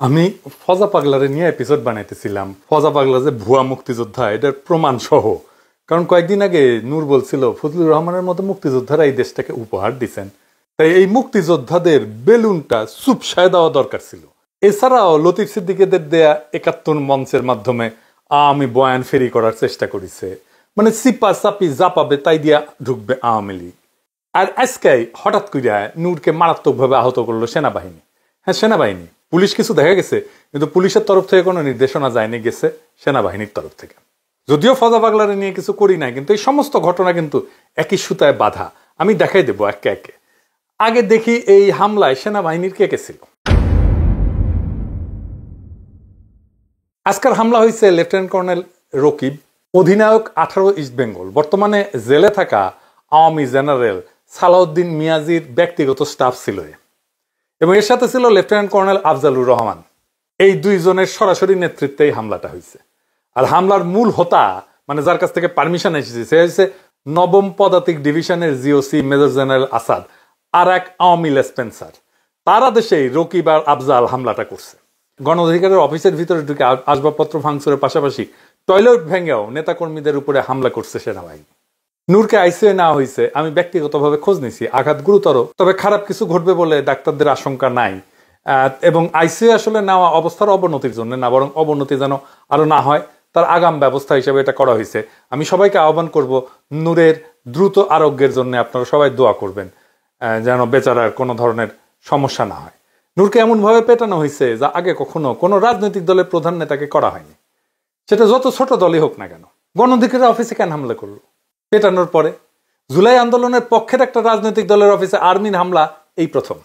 আমি ফজা পাগলারে নিয়ে এপিসোড বানাইতেছিলাম। ফজা পাগলা যে ভুয়া মুক্তিযোদ্ধা এটার প্রমাণ সহ। কারণ কয়েকদিন আগে নূর বলছিল ফজলুর রহমানের মতো মুক্তিযোদ্ধারা এই দেশটাকে উপহার দিচ্ছেন, তাই এই মুক্তিযোদ্ধাদের বেলুনটা চুপসায় দেওয়া দরকার ছিল। এছাড়াও লতিফ সিদ্দিকীদের দেয়া ৭১ মঞ্চের মাধ্যমে আমি বয়ান ফেরি করার চেষ্টা করেছে, মানে চিপা চাপি যা পাবে তাই দিয়া ঢুকবে আওয়ামী লীগ। আর আজকে হঠাৎ করে নূরকে মারাত্মকভাবে আহত করলো সেনাবাহিনী। হ্যাঁ, সেনাবাহিনী, পুলিশ কিছু দেখা গেছে, কিন্তু পুলিশের তরফ থেকে কোনো নির্দেশনা যায়নি, গেছে সেনাবাহিনীর তরফ থেকে। যদিও ফজা পাগলারে নিয়ে কিছু করি নাই, কিন্তু এই সমস্ত ঘটনা কিন্তু একই সুতায় বাধা। আমি দেখাই দেবো একে একে। আগে দেখি এই হামলায় সেনাবাহিনীর কে কে ছিল। আজকের হামলা হয়েছে লেফটেন্যান্ট কর্নেল রকিব, অধিনায়ক 18 ইস্ট বেঙ্গল, বর্তমানে জেলে থাকা আওয়ামী জেনারেল সালাউদ্দিন মিয়াজির ব্যক্তিগত স্টাফ ছিল, এবং এর সাথে ছিল লেফটেন্যান্ট কর্নেল আফজালুর রহমান। এই দুইজনের সরাসরি নেতৃত্বে এই হামলাটা হয়েছে। আর হামলার মূল হোতা, মানে যার কাছ থেকে পারমিশন এসেছে, সে হচ্ছে 9ম পদাতিক ডিভিশনের জিওসি মেজর জেনারেল আসাদ আর এক আওয়ামী লেসপেন্সার। তার আদেশেই রকিব আর আফজাল হামলাটা করছে। গণ অধিকারের অফিসের ভিতরে ঢুকে আসবাবপত্র ভাঙচুরের পাশাপাশি টয়লেট ভেঙেও নেতাকর্মীদের উপরে হামলা করছে সেনাবাহিনী। নূরকে আইসিইউ নেওয়া হয়েছে। আমি ব্যক্তিগতভাবে খোঁজ নিছি, আঘাত গুরুতর, তবে খারাপ কিছু ঘটবে বলে ডাক্তারদের আশঙ্কা নাই। এবং আইসিইউ আসলে নেওয়া অবস্থার অবনতির জন্য না, বরং অবনতি যেন আরো না হয় তার আগাম ব্যবস্থা হিসেবে এটা করা হয়েছে। আমি সবাইকে আহ্বান করব, নূরের দ্রুত আরোগ্যের জন্য আপনারা সবাই দোয়া করবেন, যেন বেচারার কোনো ধরনের সমস্যা না হয়। নূরকে এমনভাবে পেটানো হয়েছে যা আগে কখনো কোনো রাজনৈতিক দলের প্রধান নেতাকে করা হয়নি, সেটা যত ছোট দলই হোক না কেন। গণ অধিকারের অফিসে কেন হামলা করলো? পেটানোর পরে জুলাই আন্দোলনের পক্ষের একটা রাজনৈতিক দলের অফিসে আর্মির হামলা এই প্রথম।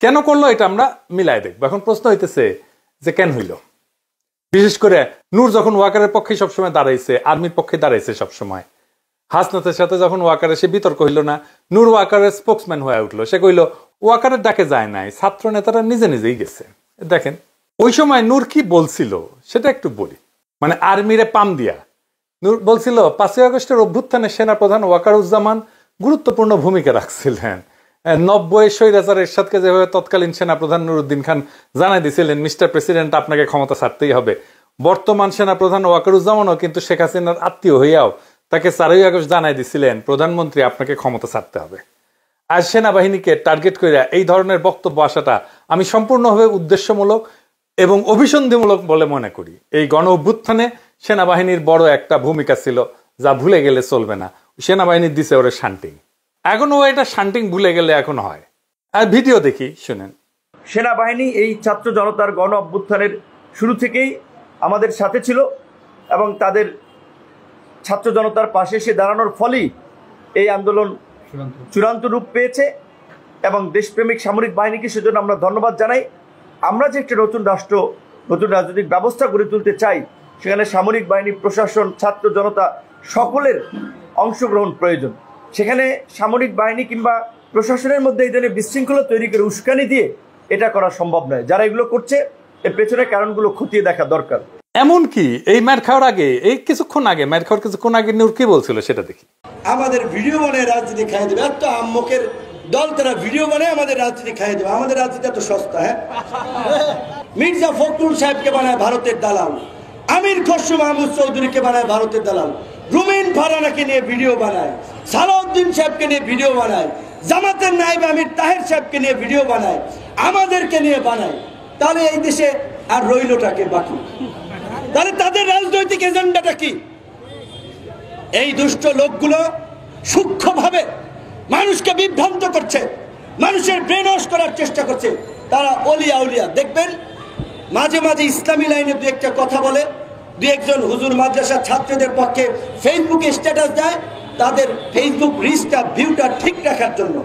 কেন করলো এটা আমরা মিলাই দেখবো। এখন প্রশ্ন হইতেছে যে কেন হইল। বিশেষ করে নূর যখন ওয়াকারের পক্ষে সবসময় দাঁড়াইছে, আর্মির পক্ষে দাঁড়াইছে সবসময়, হাসনাতের সাথে যখন ওয়াকারের সে বিতর্ক হইল না, নূর ওয়াকারের স্পোক্সম্যান হয়ে উঠলো। সে কইল ওয়াকারের ডাকে যায় নাই, ছাত্র নেতারা নিজে নিজেই গেছে। দেখেন ওই সময় নূর কি বলছিল সেটা একটু বলি। মানে আর্মিরে পাম দিয়া নূর বলছিল 5ই আগস্টের অভ্যুত্থানে সেনাপ্রধান ওয়াকারুজ্জামান গুরুত্বপূর্ণ ভূমিকা রাখছিলেন। 90 স্বৈরাচার এরশাদকে যেভাবে তৎকালীন সেনাপ্রধান নুরুদ্দিন খান জানাই দিয়েছিলেন, মিস্টার প্রেসিডেন্ট আপনাকে ক্ষমতা ছাড়তেই হবে। বর্তমান সেনাপ্রধান ওয়াকারুজ্জামানও কিন্তু শেখ হাসিনার আত্মীয় হইয়াও তাকে 4ই আগস্ট জানাই দিয়েছিলেন, প্রধানমন্ত্রী আপনাকে ক্ষমতা ছাড়তে হবে। আর সেনাবাহিনীকে টার্গেট করে এই ধরনের বক্তব্য আসাটা আমি সম্পূর্ণভাবে উদ্দেশ্যমূলক এবং অভিসন্ধিমূলক বলে মনে করি। এই গণ অভ্যুত্থানে সেনাবাহিনীর বড় একটা ভূমিকা ছিল, যা ভুলে গেলে চলবে না। সেনাবাহিনীর দিছে ওরে শান্টিং, এখনো এটা শান্টিং ভুলে গেলে এখন হয়। আর ভিডিও দেখি, শুনেন। সেনাবাহিনী এই ছাত্র জনতার গণ অভ্যুত্থানের শুরু থেকেই আমাদের সাথে ছিল এবং তাদের ছাত্র জনতার পাশে এসে দাঁড়ানোর ফলেই এই আন্দোলন চূড়ান্ত রূপ পেয়েছে। এবং দেশপ্রেমিক সামরিক বাহিনীকে সেজন্য আমরা ধন্যবাদ জানাই। আমরা যে একটা নতুন রাষ্ট্র, নতুন রাজনৈতিক ব্যবস্থা গড়ে তুলতে চাই, সেখানে সামরিক বাহিনী, প্রশাসন, ছাত্র জনতা সকলের অংশগ্রহণ প্রয়োজন। সেখানে সামরিক বাহিনী কিংবা প্রশাসনের মধ্যে এই ধরনের বিশৃঙ্খলা তৈরি করে উস্কানি দিয়ে এটা করা সম্ভব নয়। যারা এগুলো করছে এর পেছনে কারণগুলো খতিয়ে দেখা দরকার। এমনকি এই ম্যাট খাওয়ার আগে, এই কিছুক্ষণ আগে, ম্যাট খাওয়ার কিছুক্ষণ আগে নূর কি বলছিল সেটা দেখি। আমাদের ভিডিও বানায় রাজনীতি খাইয়ে দেবে, এত আম্মকের দল তারা ভিডিও বানায় আমাদের রাজনীতি খাইয়ে দেবে। আমাদের রাজনীতি এত সস্তা? হ্যাঁ, মির্জা ফখরুল সাহেবকে বানায় ভারতের দালাল, আমির খসরু মাহমুদ চৌধুরীকে বানায় ভারতের দালাল, রুমিন ফারহানাকে নিয়ে ভিডিও বানায়, সালাউদ্দিন সাহেবকে নিয়ে ভিডিও বানায়, জামাতের নায়েব আমির তাহের সাহেবকে নিয়ে ভিডিও বানায়, আমাদেরকে নিয়ে বানায়। তাহলে এই দেশে আর রইলটাকে বাকি? তাহলে তাদের রাজনৈতিক এজেন্ডাটা কি? এই দুষ্ট লোকগুলো সূক্ষ্মভাবে মানুষকে বিভ্রান্ত করছে, মানুষের ব্রেন ওয়াশ করার চেষ্টা করছে। তারা অলিয়া উলিয়া দেখবেন মাঝে মাঝে ইসলামী লাইনে দু একটা কথা বলে, দু একজন হুজুর মাদ্রাসার ছাত্রদের পক্ষে ফেসবুকে স্ট্যাটাস দেয় তাদের ফেসবুক রিচটা, ভিউটা ঠিক রাখার জন্য।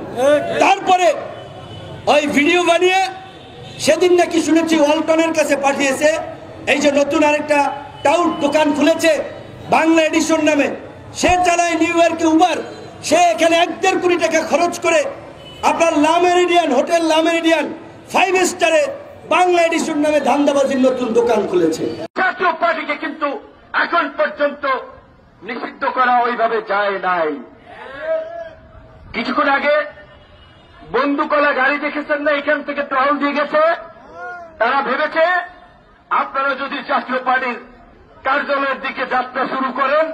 তারপরে ওই ভিডিও বানিয়ে সেদিন নাকি শুনেছি ওয়ালটনের কাছে পাঠিয়েছে। এই যে নতুন আরেকটা টাউট দোকান খুলেছে বাংলা এডিশন নামে, সে চালায় নিউ ইয়র্কে উবার, সে এখানে 1.5 কোটি টাকা খরচ করে আপনার লা মেরিডিয়ান হোটেল, লা মেরিডিয়ান 5 স্টারে বাংলা এডিশন নামে ধান্দাবাজির নতুন দোকান খুলেছে। ছাত্র পার্টিকে কিন্তু এখন পর্যন্ত নিষিদ্ধ করা ওইভাবে যায় নাই। কিছুক্ষণ আগে বন্দুকলা গাড়ি দেখেছেন না, এখান থেকে টহল দিয়ে গেছে, তারা ভেবেছে আপনারা যদি জাতীয় পার্টির কার্যালয়ের দিকে যাত্রা শুরু করেন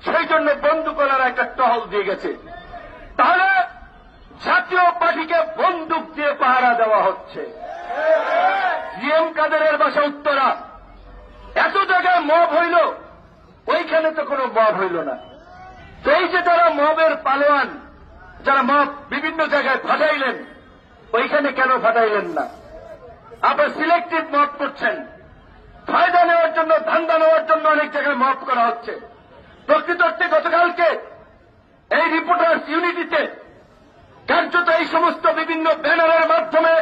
সেই জন্য বন্দুকওয়ালারা একটা টহল দিয়ে গেছে। তাহলে জাতীয় পার্টিকে বন্দুক দিয়ে পাহারা দেওয়া হচ্ছে। জিএম কাদেরের বাসা উত্তরা, এত জায়গায় মব হইল, ওইখানে তো কোনো মব হইল না। তো এই যে তারা মবের পালোয়ান, যারা মব বিভিন্ন জায়গায় ফাটাইলেন, ওইখানে কেন ফাটাইলেন না? আবার সিলেক্টিভ মব করছেন, ফায়দা নেওয়ার জন্য, ধান্দা নেওয়ার জন্য অনেক জায়গায় মব করা হচ্ছে। প্রকৃত অর্থে গতকালকে এই রিপোর্টার্স ইউনিটিতে কার্যত এই সমস্ত বিভিন্ন ব্যানারের মাধ্যমে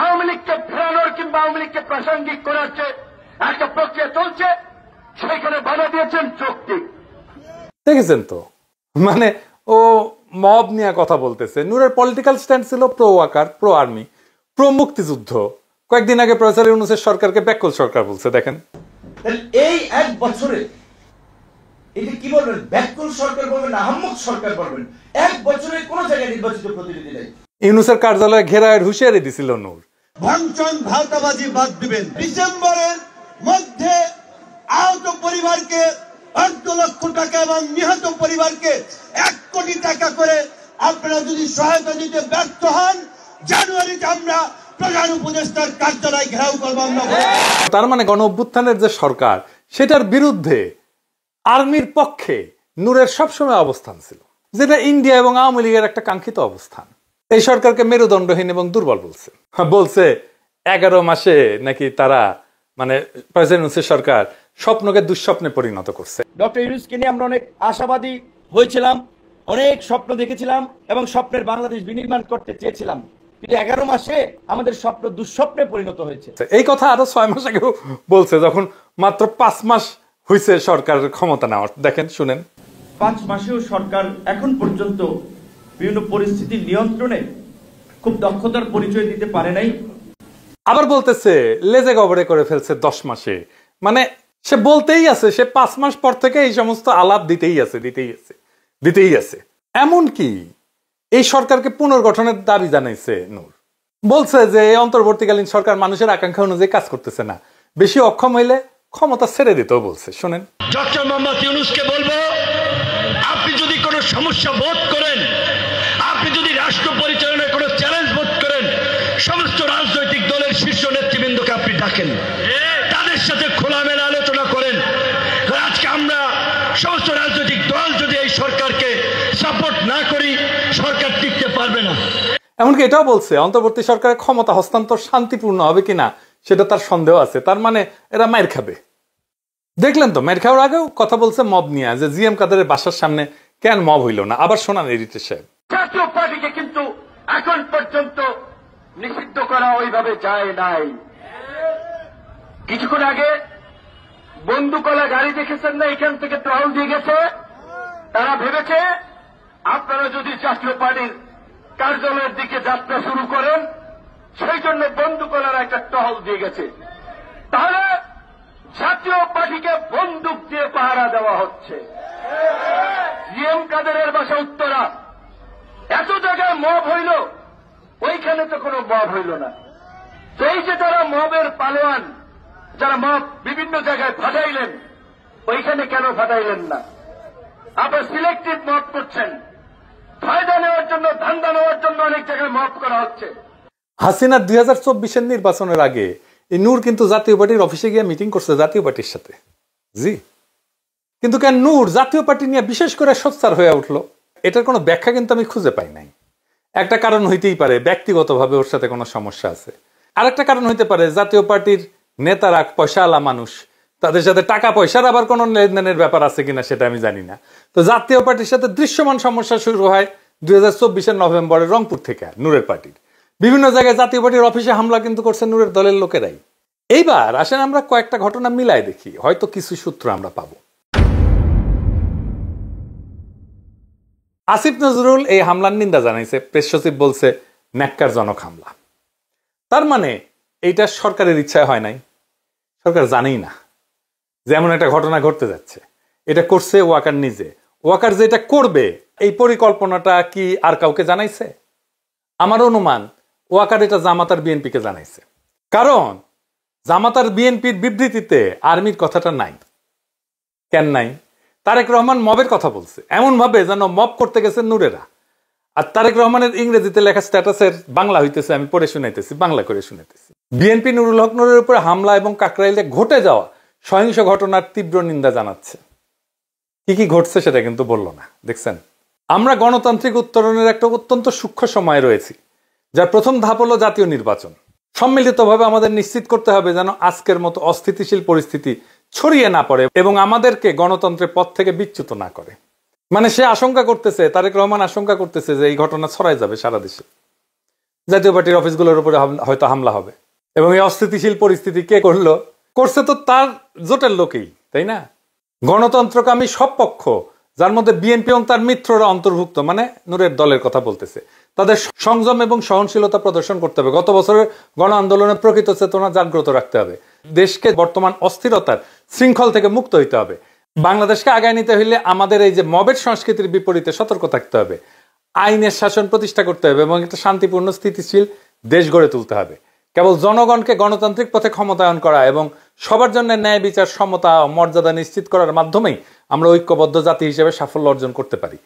আওয়ামী লীগকে ফেরানোর কিংবা আওয়ামী লীগকে প্রাসঙ্গিক করার যে একটা প্রক্রিয়া চলছে, সেখানে বাধা দিয়েছেন যৌক্তিক। দেখেছেন তো, মানে ও মব নিয়ে কথা বলতেছে। নূরের পলিটিক্যাল স্ট্যান্ড ছিল pro Waker, pro army, pro মুক্তিযুদ্ধ। কয়েকদিন আগে প্রফেসর ইউনূসের সরকারকে ব্যাকল সরকার বলছে। দেখেন এই এক বছরে এটা কি বলবেন? ব্যাকল সরকার বলবেন না আহম্মক সরকার বলবেন? এক বছরে কোন জায়গায় নির্বাচিত প্রতিনিধি নেই। ইউনূসের কার্যালয়ে ঘেরায়ের হুঁশিয়ারি দিছিল নূর। ভাঙচুর ভাওতাবাজি বাদ দিবেন। ডিসেম্বরের মধ্যে আহত পরিবারকে 8 লক্ষ টাকা এবং নিহত পরিবারকে 1 কোটি টাকা করে আপনারা যদি সহায়তা দিতে ব্যর্থ হন, জানুয়ারিতে আমরা প্রধান উপদেষ্টার কার্যালয় ঘেরাও করব। তার মানে গণ অভ্যুত্থানের যে সরকার, সেটার বিরুদ্ধে আর্মির পক্ষে নূরের সবসময় অবস্থান ছিল, যেটা ইন্ডিয়া এবং আওয়ামী লীগের একটা কাঙ্ক্ষিত অবস্থান। এই সরকারকে মেরুদণ্ডহীন এবং দুর্বল বলছে 11 মাসে নাকি তারা, মানে প্রেসিডেন্ট সরকার স্বপ্নকে দুঃস্বপ্নে পরিণত করছে। ডক্টর ইউনূসকে নিয়ে আমরা অনেক আশাবাদী হয়েছিলাম, অনেক স্বপ্ন দেখেছিলাম এবং স্বপ্নের বাংলাদেশ বিনির্মাণ করতে চেয়েছিলাম, কিন্তু 11 মাসে আমাদের স্বপ্ন দুঃস্বপ্নে পরিণত হয়েছে। এই কথা আরো 6 মাস আগেও বলছে, যখন মাত্র 5 মাস হয়েছে সরকারের ক্ষমতা নেওয়ার। দেখেন, শুনেন। 5 মাসেও সরকার এখন পর্যন্ত বিভিন্ন পরিস্থিতির নিয়ন্ত্রণে খুব দক্ষতার পরিচয় দিতে পারে নাই। আবার বলতেছে লেজে গবরে করে ফেলছে 10 মাসে। মানে সে বলতেই আছে, সে 5 মাস পর থেকে এই সমস্ত আলাপ দিতেই আছে। এমনকি এই সরকারকে পুনর্গঠনের দাবি জানাইছে নূর। বলছে যে এই অন্তর্বর্তীকালীন সরকার মানুষের আকাঙ্ক্ষা অনুযায়ী কাজ করতেছে না, বেশি অক্ষম হইলে ক্ষমতা ছেড়ে দিতেও বলছে। শোনেন, ডক্টর মোহাম্মদ ইউনূসকে বলবো, আপনি যদি কোনো সমস্যা বোধ করেন, আপনি যদি রাষ্ট্র পরিচালনায় কোনো চ্যালেঞ্জ বোধ করেন, সমস্ত রাজনৈতিক দলের শীর্ষ নেতৃবৃন্দকে আপনি ডাকেন, তাদের সাথে খোলামেলা আলোচনা করেন। আজকে আমরা সমস্ত রাজনৈতিক দল যদি এই সরকারকে সাপোর্ট না করি, সরকার টিকতে পারবে না। এমনকি এটাও বলছে অন্তর্বর্তী সরকারের ক্ষমতা হস্তান্তর শান্তিপূর্ণ হবে কিনা সেটা তার সন্দেহ আছে। তার মানে এরা মাইর খাবে। দেখলেন তো, মাইর খাওয়ার আগেও কথা বলছে মব নিয়ে, যে জিএম কাদেরের বাসার সামনে কেন মব হইল না। আবার শোনান এডিটর সাহেব। জাতীয় পার্টিকে কিন্তু এখন পর্যন্ত নিষিদ্ধ করা ওইভাবে যায় নাই। কিছুক্ষণ আগে বন্দুকওয়ালা গাড়ি দেখেছেন না, এখান থেকে টহল দিয়ে গেছে। তারা ভেবেছে আপনারা যদি জাতীয় পার্টির কার্যালয়ের দিকে যাত্রা শুরু করেন সেই জন্য বন্দুকওয়ালারা একটা টহল দিয়ে গেছে। তাহলে জাতীয় পার্টিকে বন্দুক দিয়ে পাহারা দেওয়া হচ্ছে। জিএম কাদেরের বাসা উত্তরা, এত জায়গায় মব হইল, ওইখানে তো কোনো মব হইল না। তো এই যে তারা মবের পালোয়ান, যারা মব বিভিন্ন জায়গায় ফাটাইলেন, ওইখানে কেন ফাটাইলেন না? আবার সিলেক্টিভ মব করছেন, ফায়দা নেওয়ার জন্য, ধান্দা নেওয়ার জন্য অনেক জায়গায় মব করা হচ্ছে। হাসিনার 2024-এর নির্বাচনের আগে এই নূর কিন্তু জাতীয় পার্টির অফিসে গিয়ে মিটিং করছে জাতীয় পার্টির সাথে। জি, কিন্তু কেন নূর জাতীয় পার্টি নিয়ে বিশেষ করে সোচ্চার হয়ে উঠলো, এটার কোনো ব্যাখ্যা কিন্তু আমি খুঁজে পাই নাই। একটা কারণ হইতেই পারে ব্যক্তিগতভাবে ওর সাথে কোনো সমস্যা আছে। আরেকটা কারণ হইতে পারে জাতীয় পার্টির নেতারা পয়সাওয়ালা মানুষ, তাদের সাথে টাকা পয়সার আবার কোনো লেনদেনের ব্যাপার আছে কিনা সেটা আমি জানি না। তো জাতীয় পার্টির সাথে দৃশ্যমান সমস্যা শুরু হয় 2024-এর নভেম্বরে রংপুর থেকে। নূরের পার্টির বিভিন্ন জায়গায় জাতীয় পার্টির অফিসে হামলা কিন্তু করছে নূরের দলের লোকেরাই। এইবার আসেন আমরা কয়েকটা ঘটনা মিলাই দেখি, হয়তো কিছু সূত্র আমরা পাবো। আসিফ নজরুল এই হামলার নিন্দা জানাইছে, প্রেস সচিব বলছে ন্যাক্কারজনক হামলা। তার মানে এইটা সরকারের ইচ্ছায় হয় নাই, সরকার জানেই না যে এমন একটা ঘটনা ঘটতে যাচ্ছে। এটা করছে ওয়াকার নিজে। ওয়াকার যেটা করবে এই পরিকল্পনাটা কি আর কাউকে জানাইছে? আমার অনুমান ওয়াকার এটা জামাত আর বিএনপিকে জানাইছে। কারণ জামাত আর বিএনপির বিবৃতিতে আর্মির কথাটা নাই। কেন নাই? তারেক রহমান মবের কথা বলছে এমন ভাবে যেন মব করতে গেছে নূরেরা। আর তারেক রহমানের ইংরেজিতে লেখা স্ট্যাটাসের বাংলা হইতেছে, আমি পড়ে শুনাইতেছি, বাংলা করে শুনাইতেছি। বিএনপি নুরুল হক নূরের উপরে হামলা এবং কাকরাইলে ঘটে যাওয়া সহিংস ঘটনার তীব্র নিন্দা জানাচ্ছে। কি কি ঘটছে সেটা কিন্তু বললো না। দেখছেন, আমরা গণতান্ত্রিক উত্তরণের একটা অত্যন্ত সূক্ষ্ম সময় রয়েছি, যার প্রথম ধাপ হলো জাতীয় নির্বাচন। সম্মিলিতভাবে আমাদের নিশ্চিত করতে হবে যেন আজকের মতো অস্থিতিশীল পরিস্থিতি ছড়িয়ে না পড়ে এবং আমাদেরকে গণতন্ত্রের পথ থেকে বিচ্যুত না করে। মানে সে আশঙ্কা করতেছে, তারেক রহমান আশঙ্কা করতেছে যে এই ঘটনা ছড়াই যাবে সারা দেশে, জাতীয় পার্টির অফিসগুলোর উপরে হয়তো হামলা হবে। এবং এই অস্থিতিশীল পরিস্থিতি কে করলো? করছে তো তার জোটের লোকেই, তাই না? গণতন্ত্রকামী সব পক্ষ, যার মধ্যে বিএনপি এবং তার মিত্ররা অন্তর্ভুক্ত, মানে নূরের দলের কথা বলতেছে, তাদের সংযম এবং সহনশীলতা প্রদর্শন করতে হবে। গত বছরের গণ আন্দোলনের প্রকৃত চেতনা জাগ্রত রাখতে হবে। দেশকে বর্তমান অস্থিরতার শৃঙ্খল থেকে মুক্ত হইতে হবে। বাংলাদেশকে আগায় নিতে হইলে আমাদের এই যে মবের সংস্কৃতির বিপরীতে সতর্ক থাকতে হবে। আইনের শাসন প্রতিষ্ঠা করতে হবে এবং একটা শান্তিপূর্ণ স্থিতিশীল দেশ গড়ে তুলতে হবে। কেবল জনগণকে গণতান্ত্রিক পথে ক্ষমতায়ন করা এবং সবার জন্য ন্যায় বিচার, সমতা ও মর্যাদা নিশ্চিত করার মাধ্যমেই আমরা ঐক্যবদ্ধ জাতি হিসেবে সাফল্য অর্জন করতে পারি।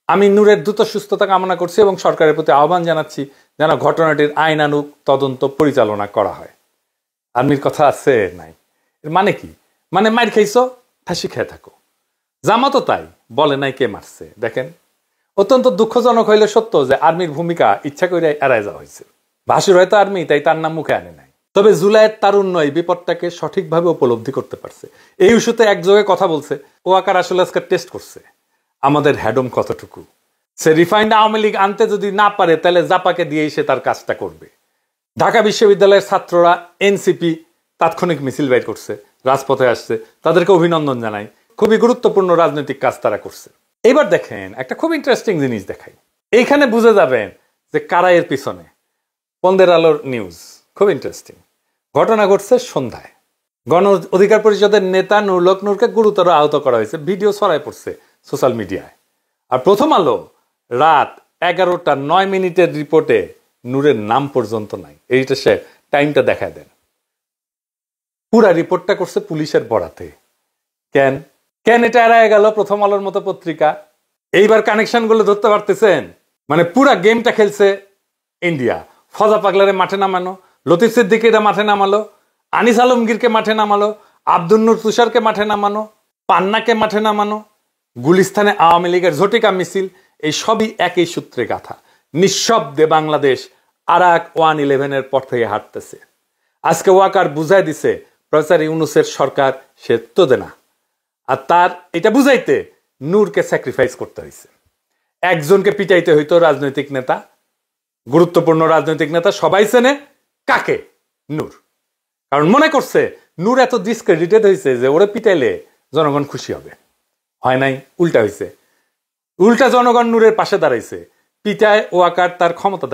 আমি নূরের দ্রুত সুস্থতা কামনা করছি এবং সরকারের প্রতি আহ্বান জানাচ্ছি যেন ঘটনাটির আইনানুগ তদন্ত পরিচালনা করা হয়। আর্মির কথা আছে নাই, এর মানে কি? মানে মার খাইছো, ফাঁসি খেয়ে থাকো। জামাতও তাই, বলে নাই কে মারছে। দেখেন, অত্যন্ত দুঃখজনক হইলে সত্য যে আর্মির ভূমিকা ইচ্ছা করে এড়ায় যাওয়া হয়েছে। ভাসুর হয়তো আর্মি, তাই তার নাম মুখে আনে নাই। তবে জুলাইয়ের তারুণ্য এই বিপদটাকে সঠিকভাবে উপলব্ধি করতে পারছে। এই ইস্যুতে একযোগে কথা বলছে। ওয়াকার আসলে আজকে টেস্ট করছে আমাদের হ্যাডম কতটুকু। সে রিফাইন্ড আওয়ামী লীগ আনতে যদি না পারে, তাহলে জাপাকে দিয়েই সে তার কাজটা করবে। ঢাকা বিশ্ববিদ্যালয়ের ছাত্ররা এনসিপি তাৎক্ষণিক মিছিল বের করছে, রাজপথে আসছে, তাদেরকে অভিনন্দন জানাই। খুবই গুরুত্বপূর্ণ রাজনৈতিক কাজ তারা করছে। এবার দেখেন, একটা খুব ইন্টারেস্টিং জিনিস দেখাই। এইখানে বুঝে যাবেন যে কারা এর পিছনে। পন্দের আলোর নিউজ, খুব ইন্টারেস্টিং। ঘটনা ঘটছে সন্ধ্যায়। গণ অধিকার পরিষদের নেতা নুরুল হক নূরকে গুরুতর আহত করা হয়েছে। ভিডিও ছড়ায় পড়ছে সোশ্যাল মিডিয়ায়। আর প্রথম আলো রাত 11:09 রিপোর্টে নূরের নাম পর্যন্ত নাই। এইটা সে টাইমটা দেখায় দেন। পুরা রিপোর্টটা করছে পুলিশের বরাতে। কেন কেন এটা এড়ায় গেল প্রথম আলোর মতো পত্রিকা? এইবার কানেকশন গুলো ধরতে পারতেছেন? মানে পুরা গেমটা খেলছে ইন্ডিয়া। ফজা পাগলারে মাঠে নামানো, লতিফ সিদ্দিকীরা মাঠে নামালো, আনিস আলমগীরকে মাঠে নামালো, আব্দুল নূর তুষারকে মাঠে নামানো, পান্নাকে মাঠে নামানো, গুলিস্তানে আওয়ামী লীগের ঝটিকা মিছিল, এই সবই একই সূত্রে গাথা। নিঃশব্দে বাংলাদেশ আরাক 111-এর পর থেকে হাঁটতেছে। আজকে ওয়াকার বুঝাই দিছে প্রফেসর ইউনূসের সরকার সে তো দেনা। আর তার এটা বুঝাইতে নূরকে স্যাক্রিফাইস করতে হয়েছে। একজনকে পিটাইতে হইতো রাজনৈতিক নেতা, গুরুত্বপূর্ণ রাজনৈতিক নেতা সবাই চেনে কাকে? নূর। কারণ মনে করছে নূর এত ডিসক্রেডিটেড হয়েছে যে ওরে পিটাইলে জনগণ খুশি হবে। হয় নাই, উল্টা হয়েছে। উল্টা জনগণ নূরের পাশে দাঁড়াইছে। পিটায় ওয়াকার তার ক্ষমতা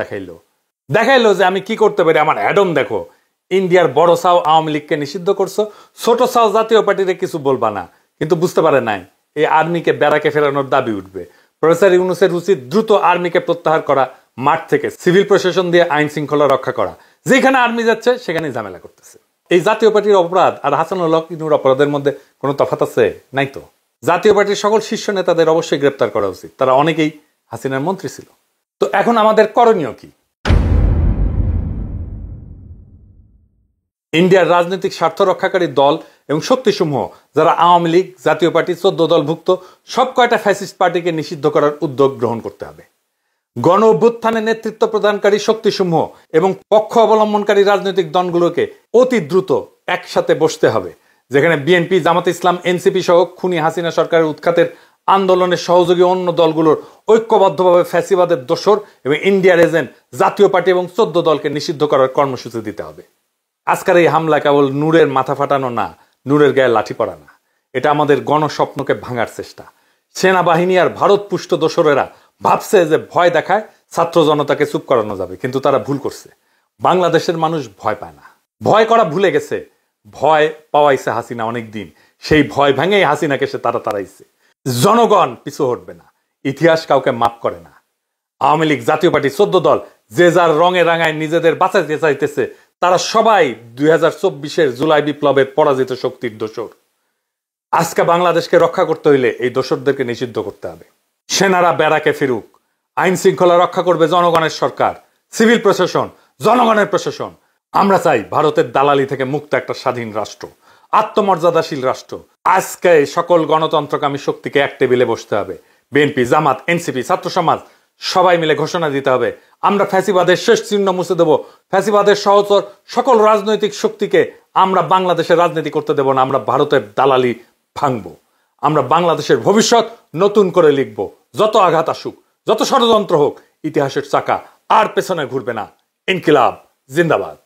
দেখাইলো যে আমি কি করতে পারি, আমার অ্যাডম দেখো। ইন্ডিয়ার বড় সাও আওয়ামী লীগকে নিষিদ্ধ করছো, ছোট সাও জাতীয় পার্টিতে কিছু বলবা না। কিন্তু বুঝতে পারে নাই এই আর্মিকে ব্যারাকে ফেরানোর দাবি উঠবে। প্রফেসর ইউনূসের উচিত দ্রুত আর্মিকে প্রত্যাহার করা, মাঠ থেকে সিভিল প্রশাসন দিয়ে আইন শৃঙ্খলা রক্ষা করা। যেখানে আর্মি যাচ্ছে সেখানে ঝামেলা করতেছে। এই জাতীয় পার্টির অপরাধ আর হাসানুল হক নূর অপরাধের মধ্যে কোনো তফাৎ আছে? নাই তো। জাতীয় পার্টির সকল শীর্ষ নেতাদের অবশ্যই গ্রেপ্তার করা উচিত। তারা অনেকেই হাসিনার মন্ত্রী ছিল। তো এখন আমাদের করণীয় কি? ইন্ডিয়ার রাজনৈতিক স্বার্থ রক্ষাকারী দল এবং শক্তিসমূহ যারা আওয়ামী লীগ, জাতীয় পার্টি, 14 দলভুক্ত সব কয়টা ফ্যাসিস্ট পার্টিকে নিষিদ্ধ করার উদ্যোগ গ্রহণ করতে হবে। গণ অভ্যুত্থানে নেতৃত্ব প্রদানকারী শক্তিসমূহ এবং পক্ষ অবলম্বনকারী রাজনৈতিক দলগুলোকে অতি দ্রুত একসাথে বসতে হবে। যেখানে বিএনপি, জামাত ইসলাম, এনসিপি সহ খুনি হাসিনা সরকারের উৎখাতের আন্দোলনের সহযোগী অন্য দলগুলোর ঐক্যবদ্ধভাবে ফ্যাসিবাদের দোসর এবং ইন্ডিয়ার এজেন্ট জাতীয় পার্টি এবং 14 দলকে নিষিদ্ধ করার কর্মসূচি দিতে হবে। আজকের এই হামলা কেবল নূরের মাথা ফাটানো না, নূরের গায়ে লাঠি পড়া না, এটা আমাদের গণস্বপ্নকে ভাঙার চেষ্টা। সেনাবাহিনী আর ভারত পুষ্ট দোসরেরা ভাবছে যে ভয় দেখায় ছাত্র জনতাকে চুপ করানো যাবে, কিন্তু তারা ভুল করছে। বাংলাদেশের মানুষ ভয় পায় না, ভয় করা ভুলে গেছে। ভয় পাওয়াইছে হাসিনা অনেক দিন, সেই ভয় ভেঙেই হাসিনাকে সে তাড়াইছে। জনগণ পিছু হটবে না, ইতিহাস কাউকে মাফ করে না। আওয়ামী লীগ, জাতীয় পার্টি, 14 দল যে যার রঙে রাঙায় নিজেদের বাঁচাইতে চাইতেছে, তারা সবাই 2024-এর জুলাই বিপ্লবের পরাজিত শক্তির দোসর। আজকে বাংলাদেশকে রক্ষা করতে হইলে এই দোসরদেরকে নিষিদ্ধ করতে হবে। সেনারা ব্যারাকে ফিরুক, আইন শৃঙ্খলা রক্ষা করবে জনগণের সরকার, সিভিল প্রশাসন জনগণের প্রশাসন। আমরা চাই ভারতের দালালি থেকে মুক্ত একটা স্বাধীন রাষ্ট্র, আত্মমর্যাদাশীল রাষ্ট্র। আজকে সকল গণতন্ত্রকামী শক্তিকে এক টেবিলে বসতে হবে। বিএনপি, জামাত, এনসিপি, ছাত্র সমাজ সবাই মিলে ঘোষণা দিতে হবে, আমরা ফ্যাসিবাদের শেষ চিহ্ন মুছে দেব। ফ্যাসিবাদের সহচর সকল রাজনৈতিক শক্তিকে আমরা বাংলাদেশের রাজনীতি করতে দেব না। আমরা ভারতের দালালি ভাঙবো। আমরা বাংলাদেশের ভবিষ্যৎ নতুন করে লিখব। যত আঘাত আসুক, যত ষড়যন্ত্র হোক, ইতিহাসের চাকা আর পেছনে ঘুরবে না। ইনকিলাব জিন্দাবাদ।